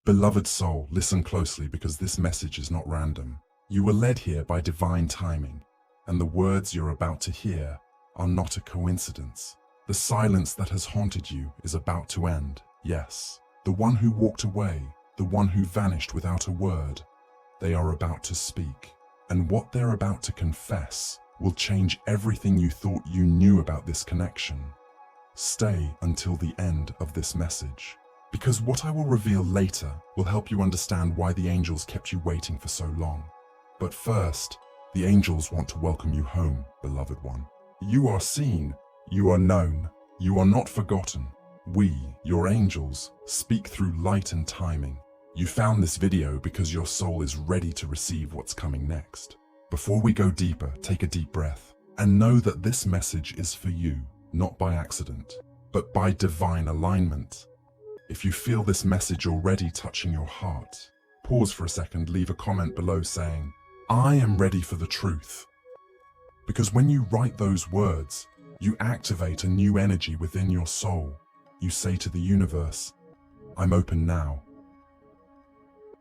Beloved soul, listen closely because this message is not random. You were led here by divine timing, and the words you're about to hear are not a coincidence. The silence that has haunted you is about to end. Yes, the one who walked away, the one who vanished without a word, they are about to speak. And what they're about to confess will change everything you thought you knew about this connection. Stay until the end of this message, because what I will reveal later will help you understand why the angels kept you waiting for so long. But first, the angels want to welcome you home, beloved one. You are seen, you are known, you are not forgotten. We, your angels, speak through light and timing. You found this video because your soul is ready to receive what's coming next. Before we go deeper, take a deep breath and know that this message is for you, not by accident, but by divine alignment. If you feel this message already touching your heart, pause for a second, leave a comment below saying, "I am ready for the truth." Because when you write those words, you activate a new energy within your soul. You say to the universe, "I'm open now."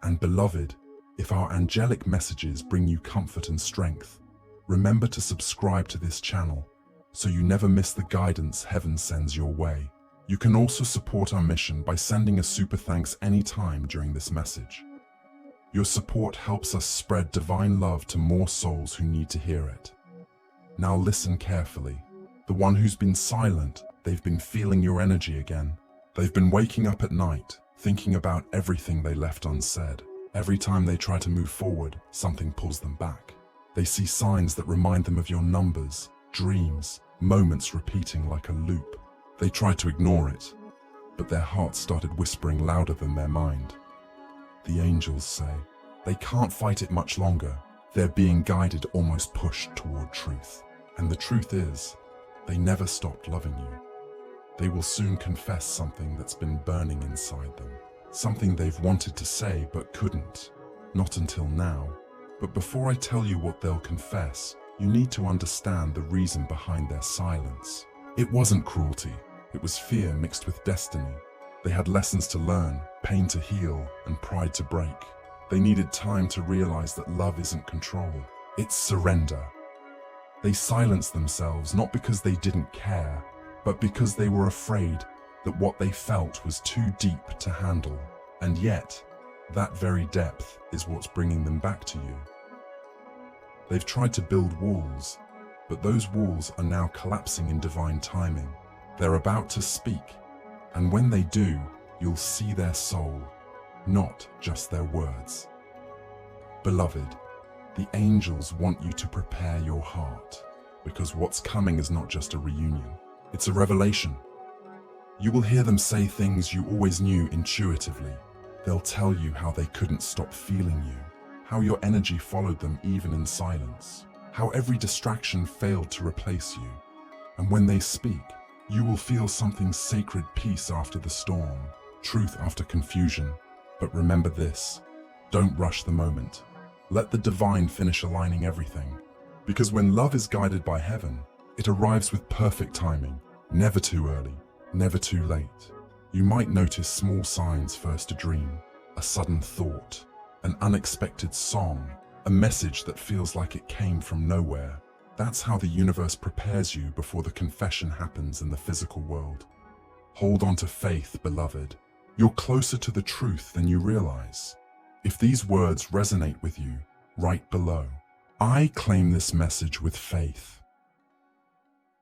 And beloved, if our angelic messages bring you comfort and strength, remember to subscribe to this channel so you never miss the guidance heaven sends your way. You can also support our mission by sending a super thanks anytime during this message. Your support helps us spread divine love to more souls who need to hear it. Now listen carefully. The one who's been silent, they've been feeling your energy again. They've been waking up at night, thinking about everything they left unsaid. Every time they try to move forward, something pulls them back. They see signs that remind them of your numbers, dreams, moments repeating like a loop. They tried to ignore it, but their hearts started whispering louder than their mind. The angels say they can't fight it much longer. They're being guided, almost pushed toward truth. And the truth is, they never stopped loving you. They will soon confess something that's been burning inside them. Something they've wanted to say but couldn't. Not until now. But before I tell you what they'll confess, you need to understand the reason behind their silence. It wasn't cruelty. It was fear mixed with destiny. They had lessons to learn, pain to heal, and pride to break. They needed time to realize that love isn't control. It's surrender. They silenced themselves not because they didn't care, but because they were afraid that what they felt was too deep to handle. And yet, that very depth is what's bringing them back to you. They've tried to build walls, but those walls are now collapsing in divine timing. They're about to speak, and when they do, you'll see their soul, not just their words. Beloved, the angels want you to prepare your heart, because what's coming is not just a reunion, it's a revelation. You will hear them say things you always knew intuitively. They'll tell you how they couldn't stop feeling you, how your energy followed them even in silence, how every distraction failed to replace you. And when they speak, you will feel something sacred, peace after the storm, truth after confusion. But remember this, don't rush the moment. Let the divine finish aligning everything. Because when love is guided by heaven, it arrives with perfect timing, never too early, never too late. You might notice small signs first: a dream, a sudden thought, an unexpected song, a message that feels like it came from nowhere. That's how the universe prepares you before the confession happens in the physical world. Hold on to faith, beloved. You're closer to the truth than you realize. If these words resonate with you, write below, "I claim this message with faith."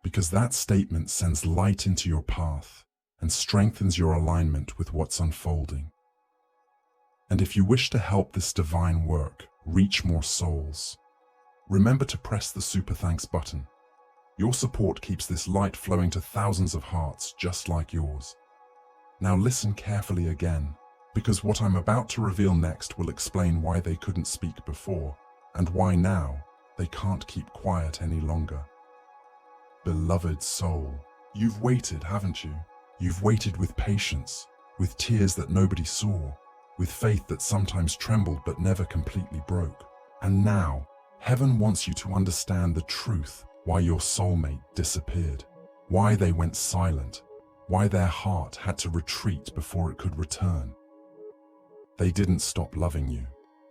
Because that statement sends light into your path and strengthens your alignment with what's unfolding. And if you wish to help this divine work reach more souls, remember to press the super thanks button. Your support keeps this light flowing to thousands of hearts just like yours. Now listen carefully again, because what I'm about to reveal next will explain why they couldn't speak before, and why now they can't keep quiet any longer. Beloved soul, you've waited, haven't you? You've waited with patience, with tears that nobody saw, with faith that sometimes trembled but never completely broke. And now, heaven wants you to understand the truth, why your soulmate disappeared, why they went silent, why their heart had to retreat before it could return. They didn't stop loving you.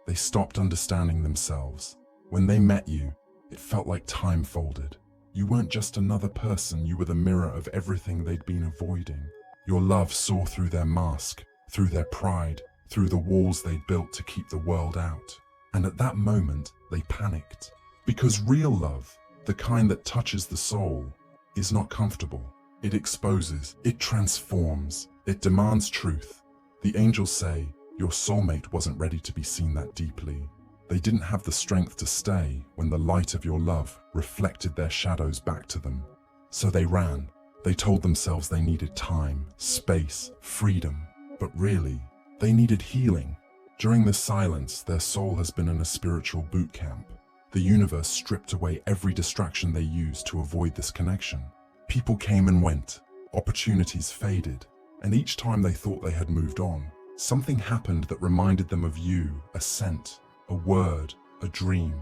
They stopped understanding themselves. When they met you, it felt like time folded. You weren't just another person, you were the mirror of everything they'd been avoiding. Your love saw through their mask, through their pride, through the walls they'd built to keep the world out. And at that moment, they panicked. Because real love, the kind that touches the soul, is not comfortable. It exposes, it transforms, it demands truth. The angels say, your soulmate wasn't ready to be seen that deeply. They didn't have the strength to stay when the light of your love reflected their shadows back to them. So they ran. They told themselves they needed time, space, freedom. But really, they needed healing. During this silence, their soul has been in a spiritual boot camp. The universe stripped away every distraction they used to avoid this connection. People came and went, opportunities faded, and each time they thought they had moved on, something happened that reminded them of you, a scent, a word, a dream,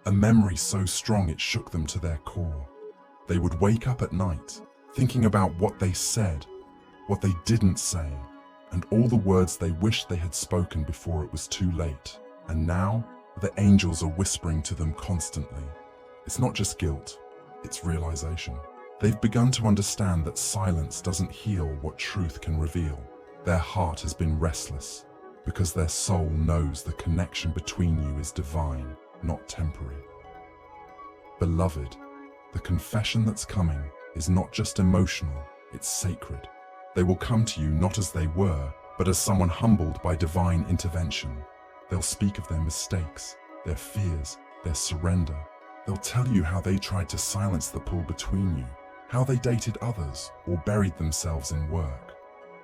a memory so strong it shook them to their core. They would wake up at night, thinking about what they said, what they didn't say, and all the words they wished they had spoken before it was too late. And now, the angels are whispering to them constantly. It's not just guilt, it's realization. They've begun to understand that silence doesn't heal what truth can reveal. Their heart has been restless because their soul knows the connection between you is divine, not temporary. Beloved, the confession that's coming is not just emotional, it's sacred. They will come to you not as they were, but as someone humbled by divine intervention. They'll speak of their mistakes, their fears, their surrender. They'll tell you how they tried to silence the pull between you, how they dated others or buried themselves in work.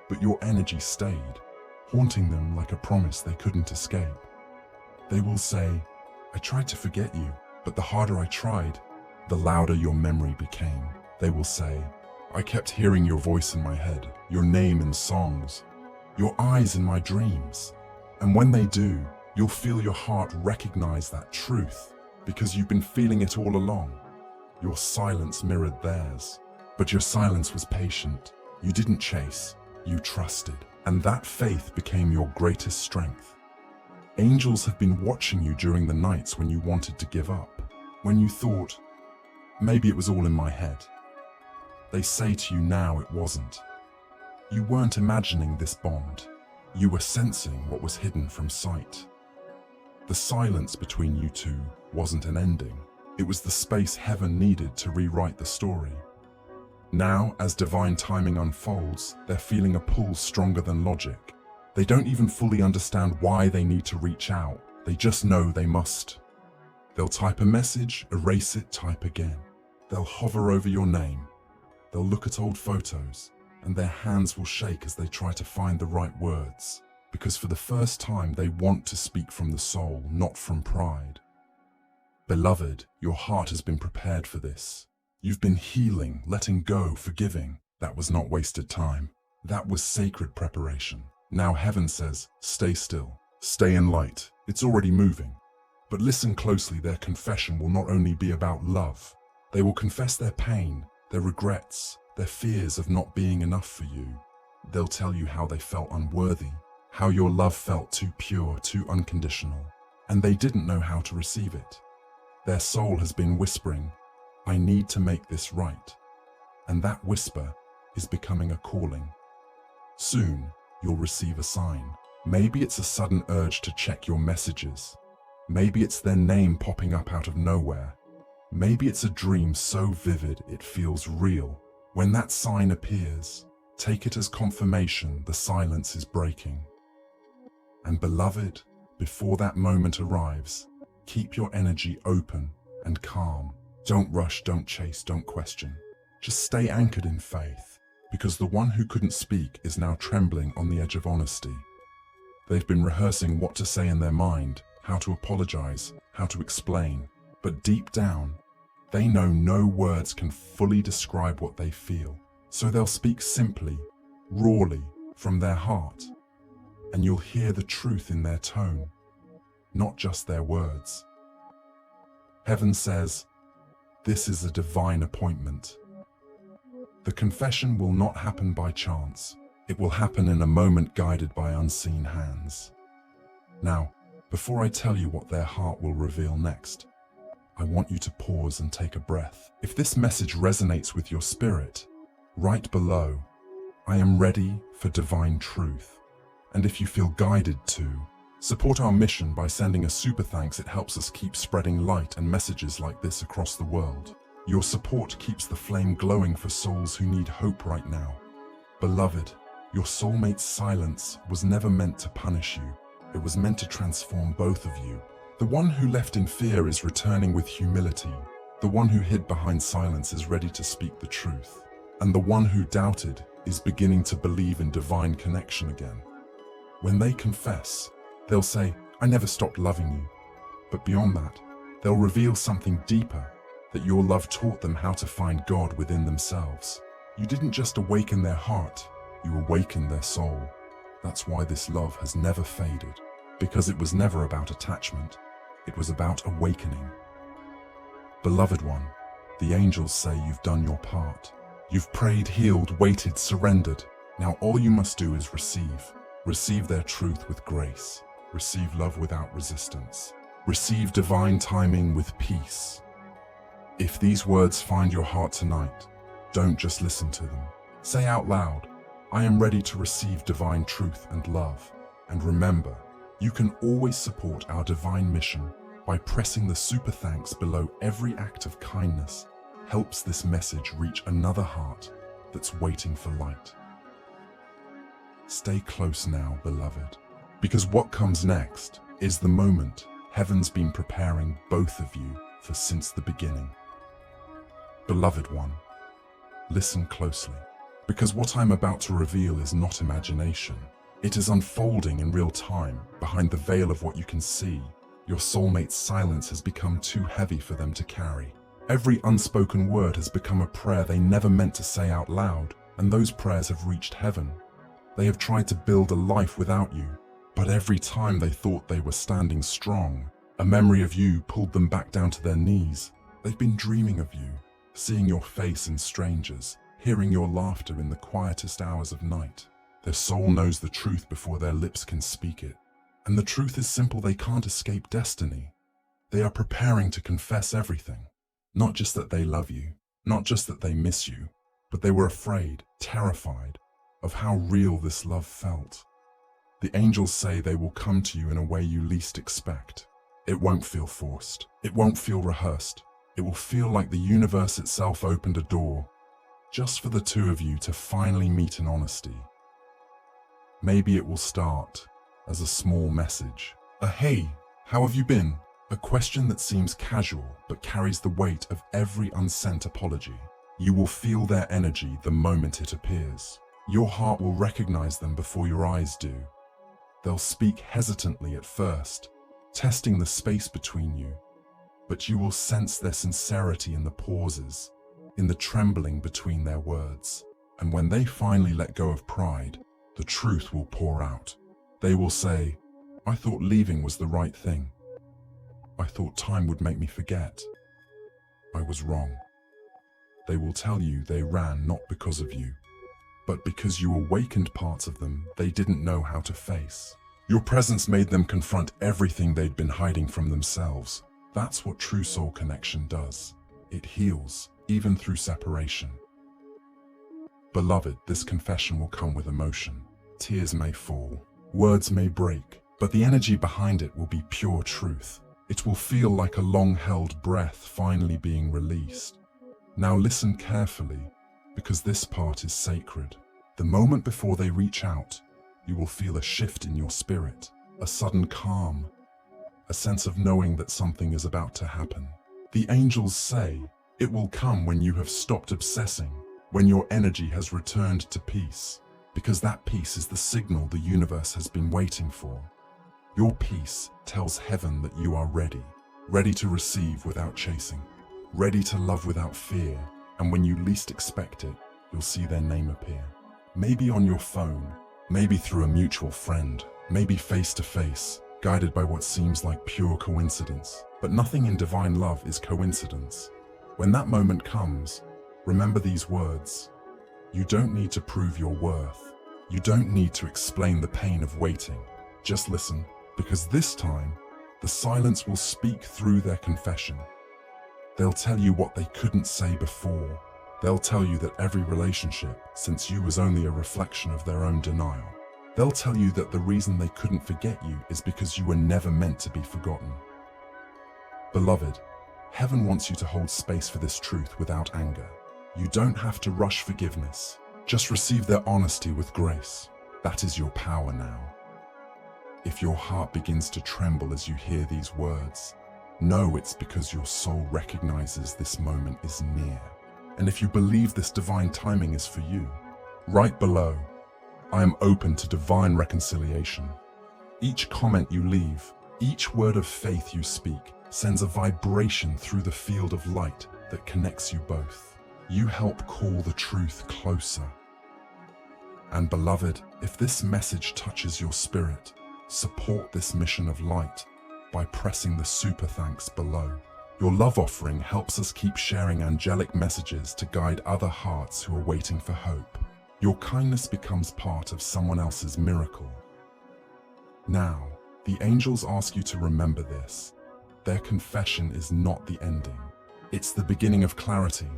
But your energy stayed, haunting them like a promise they couldn't escape. They will say, I tried to forget you, but the harder I tried, the louder your memory became. They will say, I kept hearing your voice in my head, your name in songs, your eyes in my dreams. And when they do, you'll feel your heart recognize that truth, because you've been feeling it all along. Your silence mirrored theirs, but your silence was patient. You didn't chase, you trusted, and that faith became your greatest strength. Angels have been watching you during the nights when you wanted to give up, when you thought, maybe it was all in my head. They say to you now it wasn't. You weren't imagining this bond. You were sensing what was hidden from sight. The silence between you two wasn't an ending. It was the space heaven needed to rewrite the story. Now, as divine timing unfolds, they're feeling a pull stronger than logic. They don't even fully understand why they need to reach out. They just know they must. They'll type a message, erase it, type again. They'll hover over your name. They'll look at old photos, and their hands will shake as they try to find the right words. Because for the first time, they want to speak from the soul, not from pride. Beloved, your heart has been prepared for this. You've been healing, letting go, forgiving. That was not wasted time. That was sacred preparation. Now heaven says, stay still, stay in light. It's already moving. But listen closely, their confession will not only be about love. They will confess their pain, their regrets, their fears of not being enough for you. They'll tell you how they felt unworthy, how your love felt too pure, too unconditional, and they didn't know how to receive it. Their soul has been whispering, I need to make this right. And that whisper is becoming a calling. Soon, you'll receive a sign. Maybe it's a sudden urge to check your messages. Maybe it's their name popping up out of nowhere. Maybe it's a dream so vivid it feels real. When that sign appears, take it as confirmation the silence is breaking. And beloved, before that moment arrives, keep your energy open and calm. Don't rush, don't chase, don't question. Just stay anchored in faith, because the one who couldn't speak is now trembling on the edge of honesty. They've been rehearsing what to say in their mind, how to apologize, how to explain, but deep down, they know no words can fully describe what they feel. So they'll speak simply, rawly, from their heart, and you'll hear the truth in their tone, not just their words. Heaven says, this is a divine appointment. The confession will not happen by chance. It will happen in a moment guided by unseen hands. Now, before I tell you what their heart will reveal next, I want you to pause and take a breath. If this message resonates with your spirit, write below, "I am ready for divine truth." And if you feel guided to, support our mission by sending a super thanks. It helps us keep spreading light and messages like this across the world. Your support keeps the flame glowing for souls who need hope right now. Beloved, your soulmate's silence was never meant to punish you. It was meant to transform both of you. The one who left in fear is returning with humility. The one who hid behind silence is ready to speak the truth. And the one who doubted is beginning to believe in divine connection again. When they confess, they'll say, "I never stopped loving you." But beyond that, they'll reveal something deeper, that your love taught them how to find God within themselves. You didn't just awaken their heart, you awakened their soul. That's why this love has never faded, because it was never about attachment, it was about awakening. Beloved one, the angels say you've done your part. You've prayed, healed, waited, surrendered. Now all you must do is receive. Receive their truth with grace. Receive love without resistance. Receive divine timing with peace. If these words find your heart tonight, don't just listen to them. Say out loud, "I am ready to receive divine truth and love." And remember, you can always support our divine mission by pressing the super thanks below. Every act of kindness helps this message reach another heart that's waiting for light. Stay close now, beloved, because what comes next is the moment heaven's been preparing both of you for since the beginning. Beloved one, listen closely, because what I'm about to reveal is not imagination. It is unfolding in real time behind the veil of what you can see. Your soulmate's silence has become too heavy for them to carry. Every unspoken word has become a prayer they never meant to say out loud, and those prayers have reached heaven. They have tried to build a life without you, but every time they thought they were standing strong, a memory of you pulled them back down to their knees. They've been dreaming of you, seeing your face in strangers, hearing your laughter in the quietest hours of night. Their soul knows the truth before their lips can speak it. And the truth is simple: they can't escape destiny. They are preparing to confess everything. Not just that they love you, not just that they miss you, but they were afraid, terrified, of how real this love felt. The angels say they will come to you in a way you least expect. It won't feel forced. It won't feel rehearsed. It will feel like the universe itself opened a door, just for the two of you to finally meet in honesty. Maybe it will start as a small message. A "Hey, how have you been?" A question that seems casual but carries the weight of every unsent apology. You will feel their energy the moment it appears. Your heart will recognize them before your eyes do. They'll speak hesitantly at first, testing the space between you, but you will sense their sincerity in the pauses, in the trembling between their words. And when they finally let go of pride, the truth will pour out. They will say, "I thought leaving was the right thing. I thought time would make me forget. I was wrong." They will tell you they ran not because of you, but because you awakened parts of them they didn't know how to face. Your presence made them confront everything they'd been hiding from themselves. That's what true soul connection does. It heals, even through separation. Beloved, this confession will come with emotion. Tears may fall, words may break, but the energy behind it will be pure truth. It will feel like a long-held breath finally being released. Now listen carefully, because this part is sacred. The moment before they reach out, you will feel a shift in your spirit, a sudden calm, a sense of knowing that something is about to happen. The angels say it will come when you have stopped obsessing, when your energy has returned to peace, because that peace is the signal the universe has been waiting for. Your peace tells heaven that you are ready, ready to receive without chasing, ready to love without fear, and when you least expect it, you'll see their name appear. Maybe on your phone, maybe through a mutual friend, maybe face to face, guided by what seems like pure coincidence. But nothing in divine love is coincidence. When that moment comes, remember these words. You don't need to prove your worth. You don't need to explain the pain of waiting. Just listen, Because this time, the silence will speak through their confession. They'll tell you what they couldn't say before. They'll tell you that every relationship since you was only a reflection of their own denial. They'll tell you that the reason they couldn't forget you is because you were never meant to be forgotten. Beloved, heaven wants you to hold space for this truth without anger. You don't have to rush forgiveness. Just receive their honesty with grace. That is your power now. If your heart begins to tremble as you hear these words, know it's because your soul recognizes this moment is near. And if you believe this divine timing is for you, write below, I am open to divine reconciliation. Each comment you leave, each word of faith you speak, sends a vibration through the field of light that connects you both. You help call the truth closer. And beloved, if this message touches your spirit, support this mission of light by pressing the super thanks below. Your love offering helps us keep sharing angelic messages to guide other hearts who are waiting for hope. Your kindness becomes part of someone else's miracle. Now, the angels ask you to remember this. Their confession is not the ending. It's the beginning of clarity.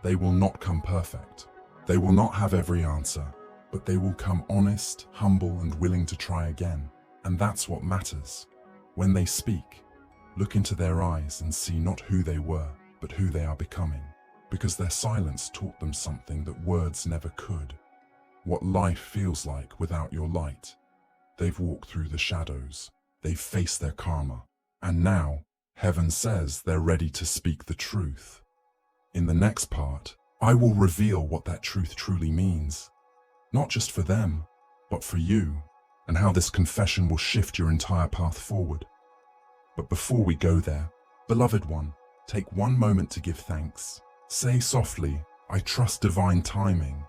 They will not come perfect. They will not have every answer, but they will come honest, humble, and willing to try again. And that's what matters. When they speak, look into their eyes and see not who they were, but who they are becoming. Because their silence taught them something that words never could. What life feels like without your light. They've walked through the shadows. They've faced their karma. And now, heaven says they're ready to speak the truth. In the next part, I will reveal what that truth truly means. Not just for them, but for you, and how this confession will shift your entire path forward. But before we go there, beloved one, take one moment to give thanks. Say softly, I trust divine timing.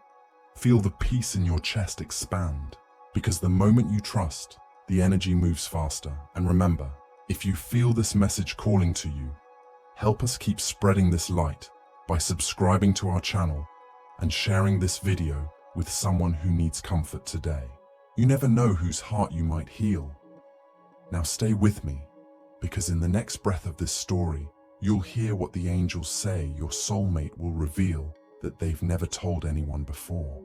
Feel the peace in your chest expand, because the moment you trust, the energy moves faster. And remember, if you feel this message calling to you, help us keep spreading this light by subscribing to our channel and sharing this video with someone who needs comfort today. You never know whose heart you might heal. Now stay with me, because in the next breath of this story, you'll hear what the angels say your soulmate will reveal that they've never told anyone before.